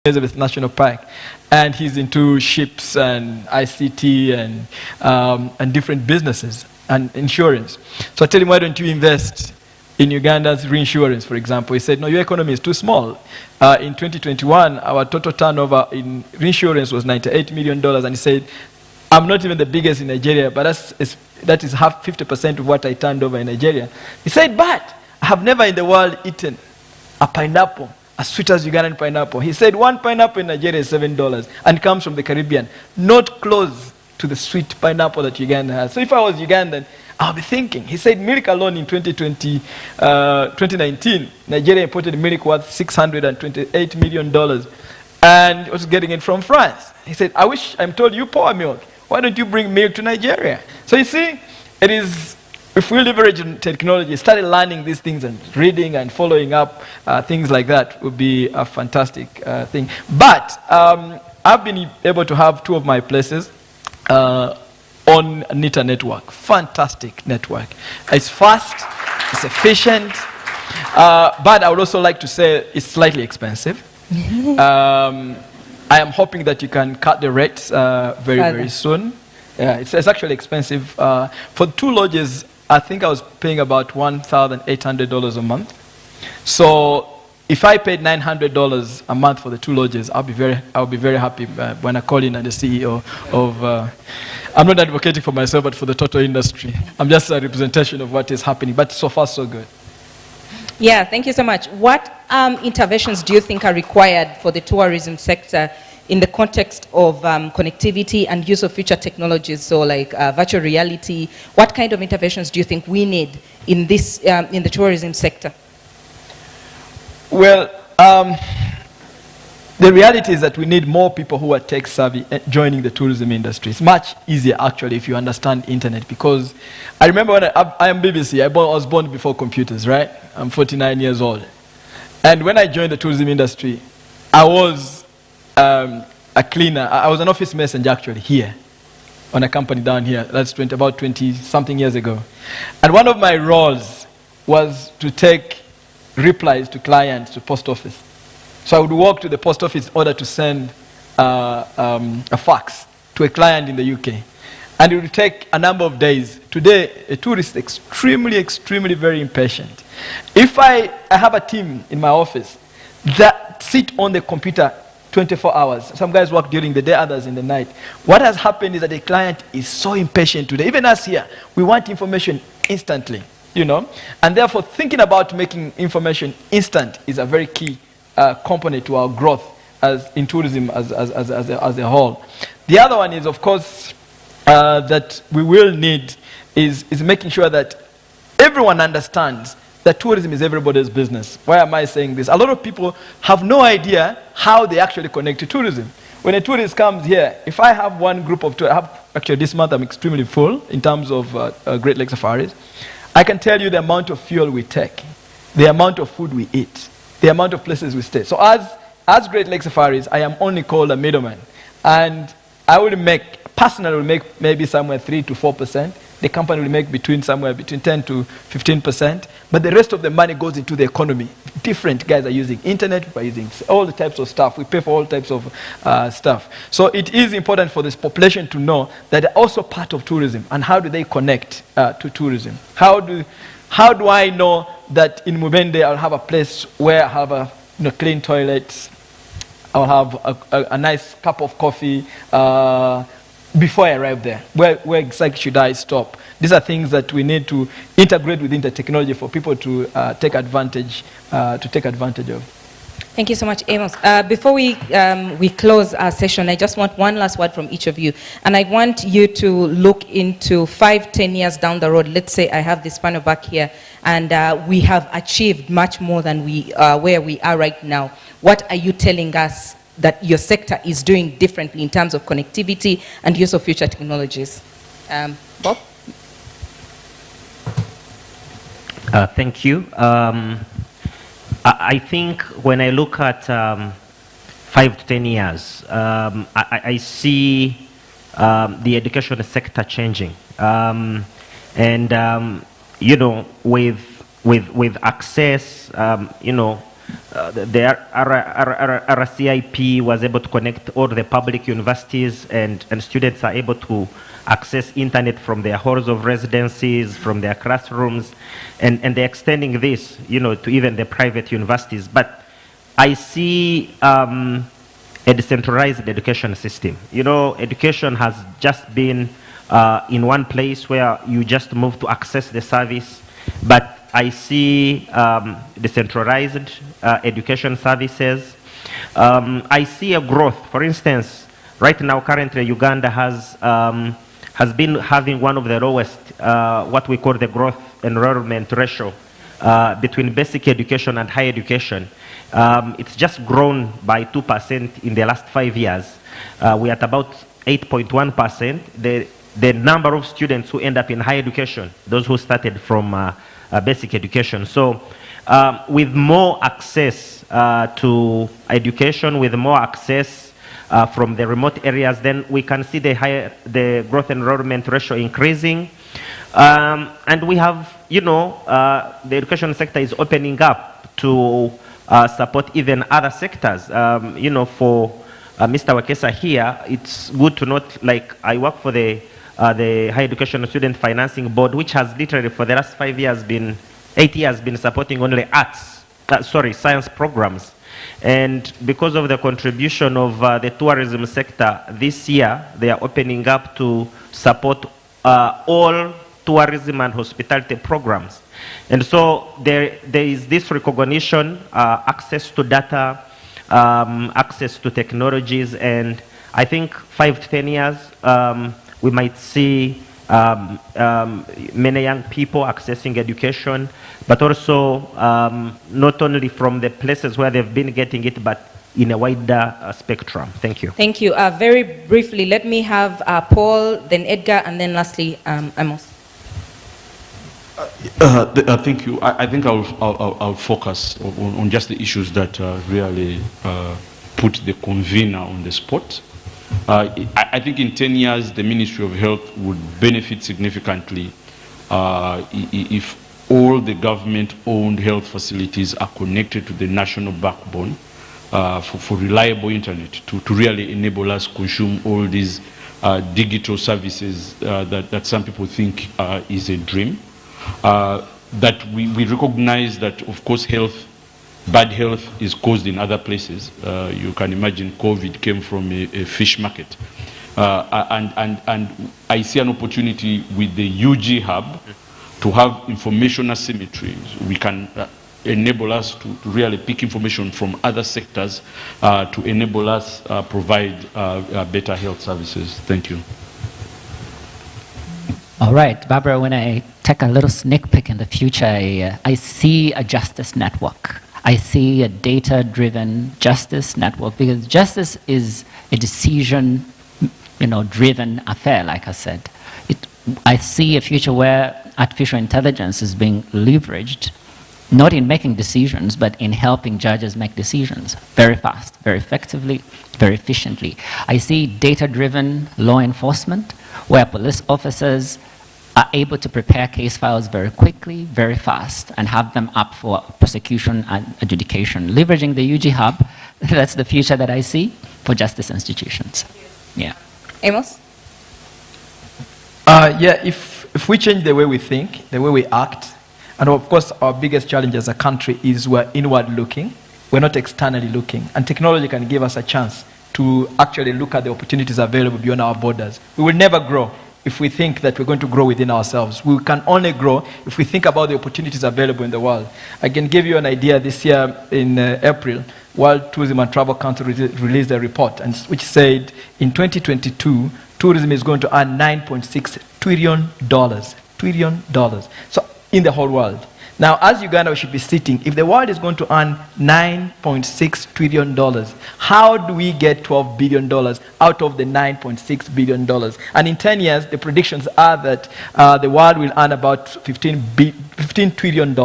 Elizabeth National Park, and he's into ships and ICT and different businesses and insurance. So I tell him, why don't you invest in Uganda's reinsurance, for example? He said, no, your economy is too small. In 2021, our total turnover in reinsurance was $98 million, and he said, I'm not even the biggest in Nigeria, but that is 50% of what I turned over in Nigeria. He said, but I have never in the world eaten a pineapple as sweet as Ugandan pineapple. He said one pineapple in Nigeria is $7 and comes from the Caribbean, not close to the sweet pineapple that Uganda has. So if I was Ugandan, I'll be thinking. He said milk alone in 2019, Nigeria imported milk worth $628 million and was getting it from France. He said, I wish I'm told you pour milk. Why don't you bring milk to Nigeria? So you see, it is, if we leverage technology, started learning these things and reading and following up, things like that would be a fantastic thing. But I've been able to have 2 of my places on Nita network. Fantastic network. It's fast, it's efficient, but I would also like to say it's slightly expensive. I am hoping that you can cut the rates very soon. Yeah, it's actually expensive. For 2 lodges, I think I was paying about $1,800 a month. So if I paid $900 a month for the 2 lodges, I'll be very happy when I call in and the CEO of. I'm not advocating for myself, but for the total industry. I'm just a representation of what is happening. But so far, so good. Yeah, thank you so much. What interventions do you think are required for the tourism sector in the context of connectivity and use of future technologies, so like virtual reality? What kind of interventions do you think we need in this in the tourism sector? Well, the reality is that we need more people who are tech savvy joining the tourism industry. It's much easier actually if you understand internet, because I remember when I am BBC, I was born before computers, right? I'm 49 years old. And when I joined the tourism industry, I was a cleaner. I was an office messenger actually here on a company down here. That's about 20 something years ago. And one of my roles was to take replies to clients to post office. So I would walk to the post office in order to send a fax to a client in the UK. And it would take a number of days. Today, a tourist is extremely very impatient. If I have a team in my office that sit on the computer 24 hours. Some guys work during the day, others in the night. What has happened is that the client is so impatient today. Even us here, we want information instantly, you know. And therefore, thinking about making information instant is a very key component to our growth as in tourism as a whole. The other one is, of course, that we will need is making sure that everyone understands that tourism is everybody's business. Why am I saying this? A lot of people have no idea how they actually connect to tourism. When a tourist comes here, if I have one group of tourists, actually this month I'm extremely full in terms of Great Lake Safaris, I can tell you the amount of fuel we take, the amount of food we eat, the amount of places we stay. So as Great Lake Safaris, I am only called a middleman. And I will personally will make maybe somewhere 3 to 4%. The company will make somewhere between 10 to 15%, but the rest of the money goes into the economy. Different guys are using internet, people are using all the types of stuff. We pay for all types of stuff. So it is important for this population to know that they're also part of tourism, and how do they connect to tourism? How do I know that in Mubende I'll have a place where I have clean toilets, I'll have a nice cup of coffee, before I arrive there? Where exactly should I stop? These are things that we need to integrate within the technology for people to take advantage of. Thank you so much, Amos. Before we close our session, I just want one last word from each of you. And I want you to look into 5-10 years down the road. Let's say I have this panel back here, and we have achieved much more than where we are right now. What are you telling us that your sector is doing differently in terms of connectivity and use of future technologies? Bob? Thank you. I think when I look at 5 to 10 years, I see the education sector changing. And, with access, the RCIP was able to connect all the public universities, and students are able to access internet from their halls of residencies, from their classrooms, and they're extending this, to even the private universities. But I see a decentralized education system. Education has just been in one place where you just move to access the service, but I see decentralized education services. I see a growth. For instance, right now, currently, Uganda has been having one of the lowest, what we call the growth enrollment ratio between basic education and higher education. It's just grown by 2% in the last 5 years. We're at about 8.1%. The number of students who end up in higher education, those who started from basic education. So with more access to education, with more access from the remote areas, then we can see the growth enrollment ratio increasing. And we have, the education sector is opening up to support even other sectors. For Mr. Wakesa here, it's good to note, like, I work for the Higher Education Student Financing Board, which has literally for the last 8 years been supporting only science programs. And because of the contribution of the tourism sector this year, they are opening up to support all tourism and hospitality programs. And so there is this recognition, access to data, access to technologies, and I think 5 to 10 years, we might see many young people accessing education, but also not only from the places where they've been getting it, but in a wider spectrum. Thank you. Thank you. Very briefly, let me have Paul, then Edgar, and then lastly, Amos. Thank you. I think I'll focus on just the issues that really put the convener on the spot. I think in 10 years, the Ministry of Health would benefit significantly if all the government-owned health facilities are connected to the national backbone for reliable internet to really enable us to consume all these digital services that some people think is a dream. That we recognize that, of course, bad health is caused in other places. You can imagine COVID came from a fish market. And I see an opportunity with the UG Hub to have information asymmetry. We can enable us to really pick information from other sectors to enable us provide better health services. Thank you. All right, Barbara, when I take a little sneak peek in the future, I see a justice network. I see a data-driven justice network, because justice is a decision, driven affair, like I said. I see a future where artificial intelligence is being leveraged, not in making decisions, but in helping judges make decisions very fast, very effectively, very efficiently. I see data-driven law enforcement, where police officers are able to prepare case files very quickly, very fast, and have them up for prosecution and adjudication. Leveraging the UG Hub, that's the future that I see for justice institutions. Yeah. Amos? If we change the way we think, the way we act, and of course our biggest challenge as a country is we're inward looking, we're not externally looking, and technology can give us a chance to actually look at the opportunities available beyond our borders. We will never grow if we think that we're going to grow within ourselves. We can only grow if we think about the opportunities available in the world. I can give you an idea. This year in April, World Tourism and Travel Council released a report which said in 2022, tourism is going to earn $9.6 trillion. So in the whole world. Now, as Uganda, we should be sitting, if the world is going to earn $9.6 trillion, how do we get $12 billion out of the $9.6 billion? And in 10 years, the predictions are that the world will earn about $15 trillion.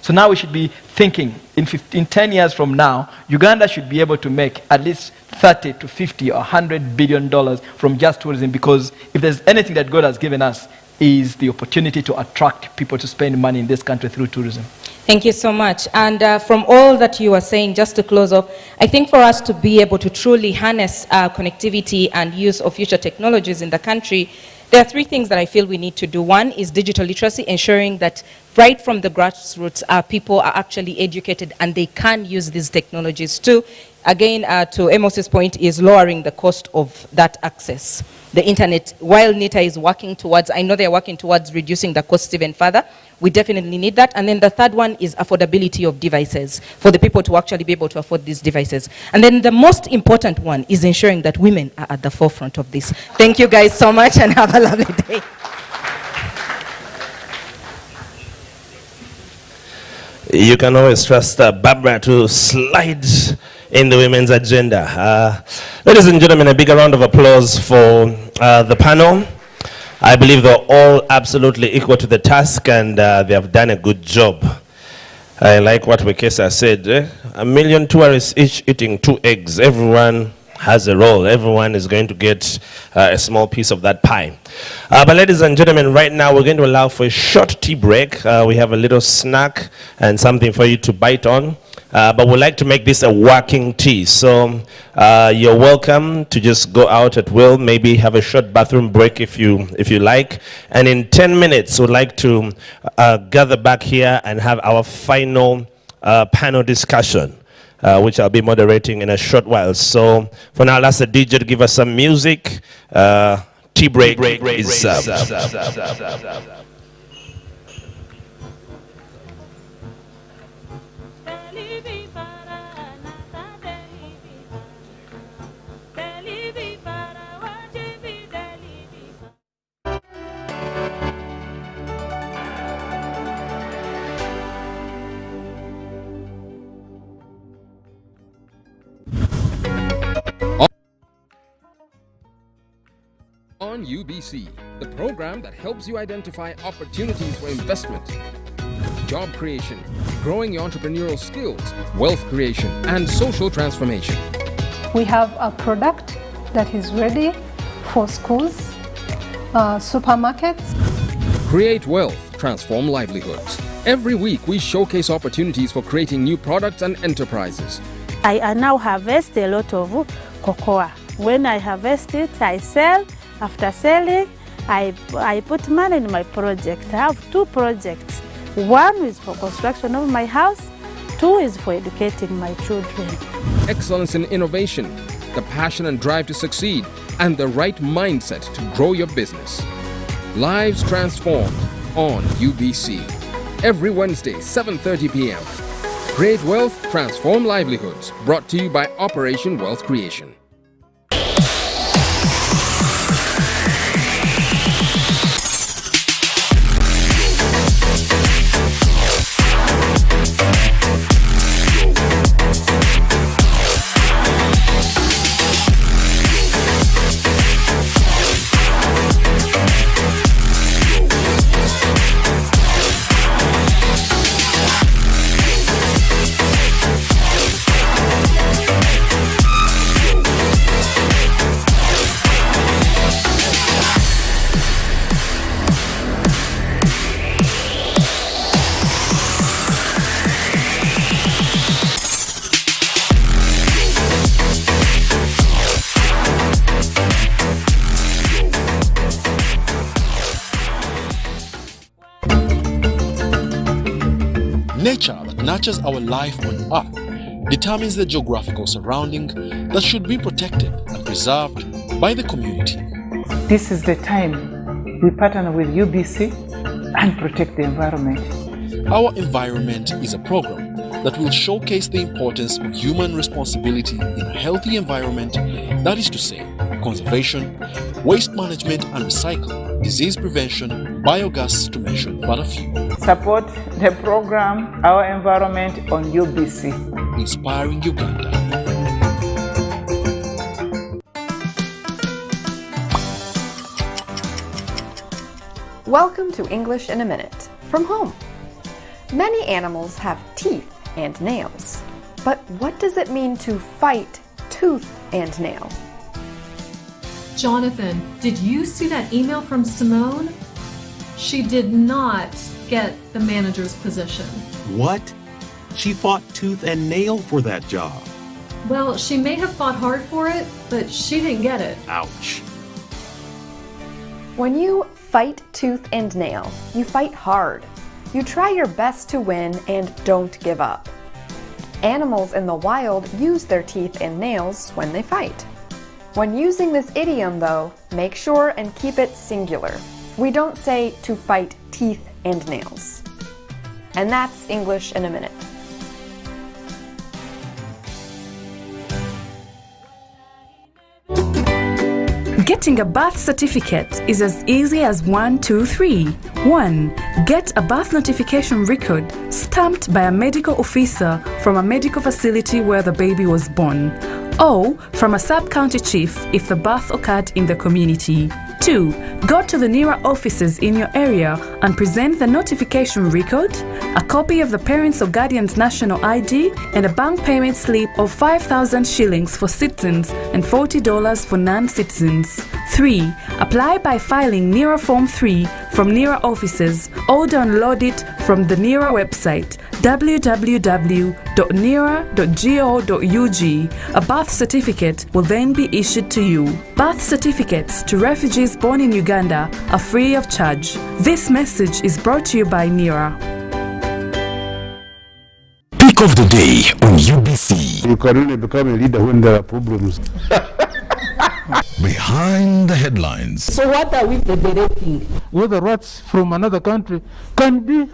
So now we should be thinking, in 10 years from now, Uganda should be able to make at least 30 to 50 or $100 billion from just tourism, because if there's anything that God has given us, is the opportunity to attract people to spend money in this country through tourism. Thank you so much. And from all that you are saying, just to close off, I think for us to be able to truly harness connectivity and use of future technologies in the country, there are three things that I feel we need to do. One is digital literacy, ensuring that right from the grassroots, people are actually educated and they can use these technologies. Two, again, to Amos's point, is lowering the cost of that access. The internet, while NITA is working towards, I know they're working towards reducing the costs even further. We definitely need that. And then the third one is affordability of devices for the people to actually be able to afford these devices. And then the most important one is ensuring that women are at the forefront of this. Thank you guys so much and have a lovely day. You can always trust Barbara to slide in the women's agenda. Ladies and gentlemen, a big round of applause for the panel. I believe they're all absolutely equal to the task and they have done a good job. I like what Wekesa said, 1 million tourists each eating 2 eggs. Everyone has a role. Everyone is going to get a small piece of that pie. But ladies and gentlemen, right now we're going to allow for a short tea break. We have a little snack and something for you to bite on. But we'd like to make this a working tea. So you're welcome to just go out at will, maybe have a short bathroom break if you like. And in 10 minutes, we'd like to gather back here and have our final panel discussion, which I'll be moderating in a short while. So for now, let's the DJ to give us some music. Tea break is served. On UBC, the program that helps you identify opportunities for investment, job creation, growing your entrepreneurial skills, wealth creation, and social transformation. We have a product that is ready for schools, supermarkets. Create wealth, transform livelihoods. Every week, we showcase opportunities for creating new products and enterprises. I now harvest a lot of cocoa. When I harvest it, I sell. After selling, I put money in my project. I have 2 projects. 1 is for construction of my house, 2 is for educating my children. Excellence in innovation, the passion and drive to succeed, and the right mindset to grow your business. Lives transformed on UBC. Every Wednesday, 7:30 p.m. Create wealth, transform livelihoods. Brought to you by Operation Wealth Creation. Nature that nurtures our life on Earth determines the geographical surrounding that should be protected and preserved by the community. This is the time we partner with UBC and protect the environment. Our Environment is a program that will showcase the importance of human responsibility in a healthy environment, that is to say, conservation, waste management and recycling, disease prevention, biogas to mention but a few. Support the program Our Environment on UBC. Inspiring Uganda. Welcome to English in a Minute from home. Many animals have teeth and nails, but what does it mean to fight tooth and nail? Jonathan, did you see that email from Simone? She did not get the manager's position. What? She fought tooth and nail for that job. Well, she may have fought hard for it, but she didn't get it. Ouch. When you fight tooth and nail, you fight hard. You try your best to win and don't give up. Animals in the wild use their teeth and nails when they fight. When using this idiom, though, make sure and keep it singular. We don't say to fight teeth and nails. And that's English in a minute. Getting a birth certificate is as easy as 1, 2, 3. 1. Get a birth notification record stamped by a medical officer from a medical facility where the baby was born, or from a sub-county chief if the birth occurred in the community. 2. Go to the NIRA offices in your area and present the notification record, a copy of the parents' or guardian's national ID, and a bank payment slip of 5,000 shillings for citizens and $40 for non-citizens. 3. Apply by filing NIRA Form 3 from NIRA offices or download it from the NIRA website www.nira.go.ug. A birth certificate will then be issued to you. Birth certificates to refugees born in Uganda are free of charge. This message is brought to you by NIRA. Pick of the day on UBC. You can only become a leader when there are problems. Behind the headlines. So what are we federating? Whether rats from another country can be,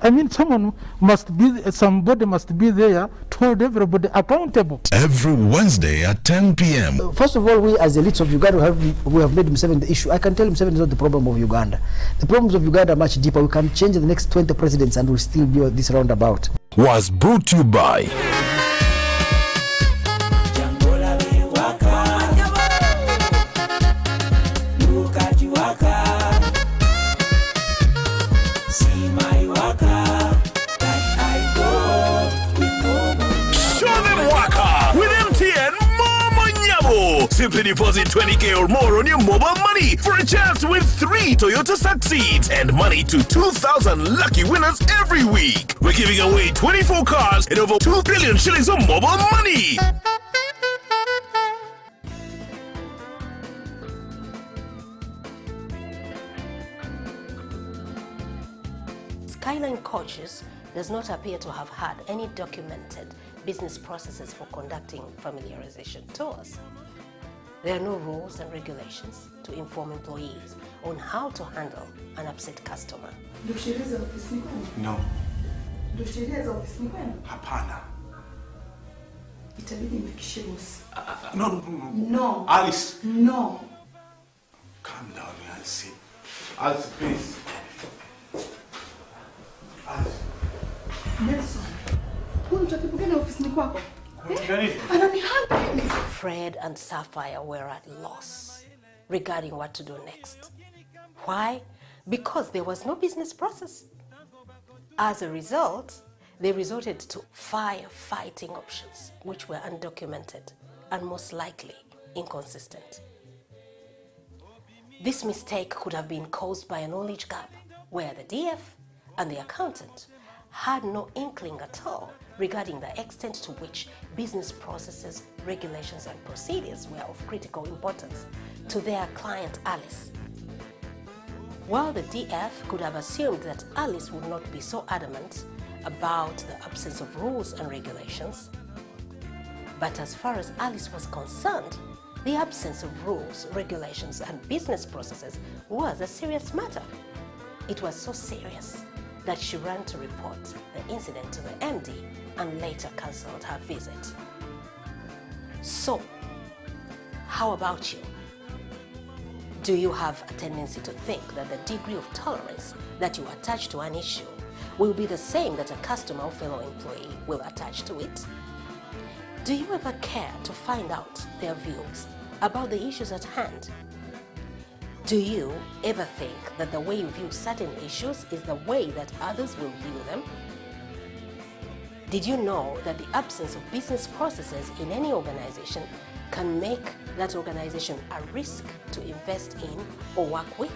somebody must be there to hold everybody accountable. Every Wednesday at 10 p.m. First of all, we as elites of Uganda we have made Museveni the issue. I can tell Museveni is not the problem of Uganda. The problems of Uganda are much deeper. We can change the next 20 presidents and we'll still be this roundabout. Was brought to you by Simply deposit 20K or more on your mobile money for a chance to win 3 Toyota Succeeds and money to 2,000 lucky winners every week. We're giving away 24 cars and over 2 billion shillings of mobile money. Skyline Coaches does not appear to have had any documented business processes for conducting familiarization tours. There are no rules and regulations to inform employees on how to handle an upset customer. No. Hapana. No. Alice. No. Calm down, Alice. Alice, please. Alice. Nelson. Fred and Sapphire were at loss regarding what to do next. Why? Because there was no business process. As a result, they resorted to firefighting options, which were undocumented and most likely inconsistent. This mistake could have been caused by a knowledge gap where the DF and the accountant had no inkling at all regarding the extent to which business processes, regulations, and procedures were of critical importance to their client Alice. While the DF could have assumed that Alice would not be so adamant about the absence of rules and regulations, but as far as Alice was concerned, the absence of rules, regulations, and business processes was a serious matter. It was so serious that she ran to report the incident to the MD and later cancelled her visit. So, how about you? Do you have a tendency to think that the degree of tolerance that you attach to an issue will be the same that a customer or fellow employee will attach to it? Do you ever care to find out their views about the issues at hand? Do you ever think that the way you view certain issues is the way that others will view them? Did you know that the absence of business processes in any organization can make that organization a risk to invest in or work with?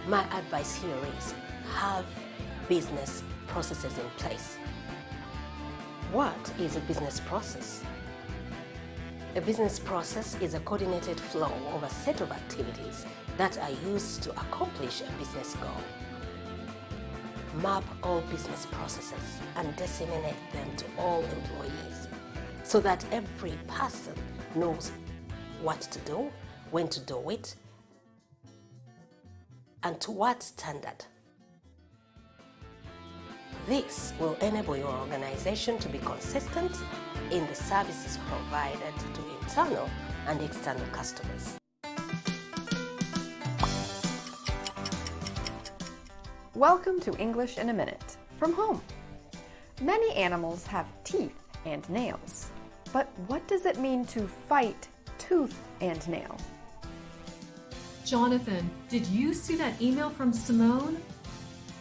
My advice here is have business processes in place. What is a business process? A business process is a coordinated flow of a set of activities that are used to accomplish a business goal. Map all business processes and disseminate them to all employees so that every person knows what to do, when to do it, and to what standard. This will enable your organization to be consistent in the services provided to internal and external customers. Welcome to English in a Minute from home. Many animals have teeth and nails, but what does it mean to fight tooth and nail? Jonathan, did you see that email from Simone?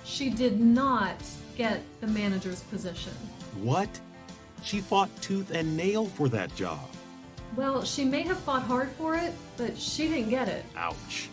She did not get the manager's position. What? She fought tooth and nail for that job. Well, she may have fought hard for it, but she didn't get it. Ouch.